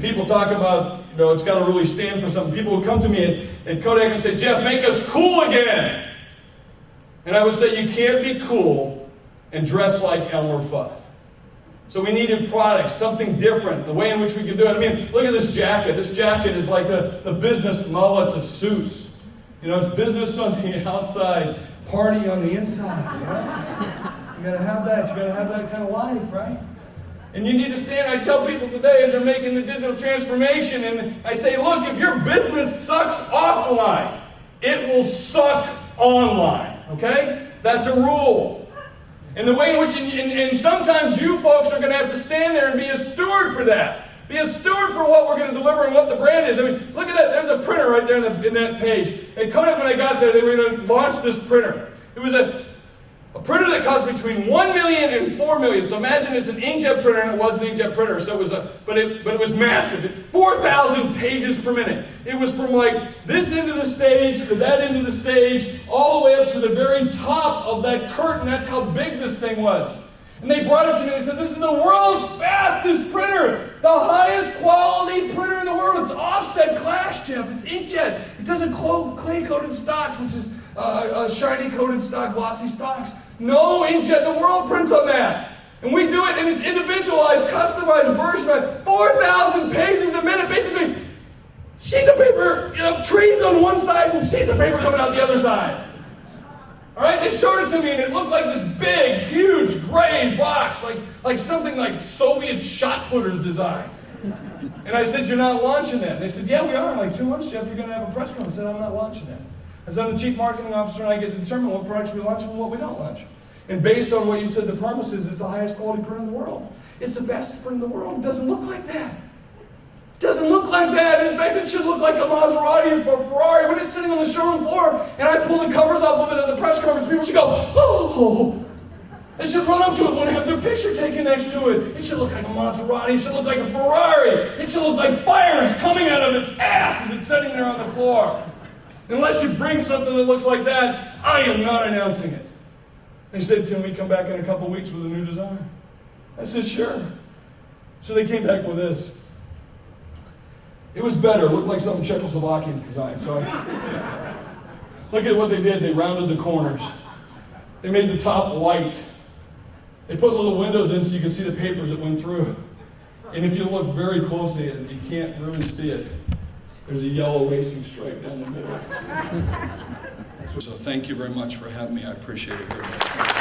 people talk about, it's got to really stand for something. People would come to me at Kodak and say, Jeff, make us cool again. And I would say, you can't be cool and dress like Elmer Fudd. So we needed products, something different, the way in which we could do it. I mean, look at this jacket. This jacket is like the business mullet of suits. It's business on the outside, party on the inside. You gotta have that. You gotta have that kind of life, right? And you need to stand. I tell people today as they're making the digital transformation, and I say, look, if your business sucks offline, it will suck online. Okay? That's a rule. And the way in which, and sometimes you folks are going to have to stand there and be a steward for that. Be a steward for what we're going to deliver and what the brand is. I mean, look at that. There's a printer right there in that page. At Kodak, when I got there, they were going to launch this printer. It was a printer that cost between $1 million and $4 million. So imagine it's an inkjet printer, and it was an inkjet printer. So it was but it was massive. 4,000 pages per minute. It was from like this end of the stage to that end of the stage, all the way up to the very top of that curtain. That's how big this thing was. And they brought it to me and they said, this is the world's fastest printer. The highest quality printer in the world. It's offset glass, Jeff. It's inkjet. It doesn't clay-coated stocks, which is shiny-coated stock, glossy stocks. No inkjet in the world prints on that. And we do it, and it's individualized, customized version of it. 4,000 pages a minute. Basically, sheets of paper, trees on one side and sheets of paper coming out the other side. All right, they showed it to me, and it looked like this big, huge, gray box, like something like Soviet shot putters design. And I said, you're not launching that? And they said, yeah, we are. In like 2 months, Jeff, you're going to have a press conference. I said, I'm not launching that. I said, I'm the chief marketing officer, and I get to determine what products we launch and what we don't launch. And based on what you said, the promise is it's the highest quality printer in the world. It's the fastest printer in the world. It doesn't look like that. It doesn't look like that. In fact, it should look like a Maserati or a Ferrari when it's sitting on the showroom floor and I pull the covers off of it at the press conference. People should go, oh. They should run up to it and have their picture taken next to it. It should look like a Maserati. It should look like a Ferrari. It should look like fires coming out of its ass as it's sitting there on the floor. Unless you bring something that looks like that, I am not announcing it. They said, can we come back in a couple weeks with a new design? I said, sure. So they came back with this. It was better. It looked like something Czechoslovakians designed. So look at what they did. They rounded the corners. They made the top white. They put little windows in so you can see the papers that went through. And if you look very closely, and you can't really see it, there's a yellow racing stripe down the middle. So thank you very much for having me. I appreciate it very much.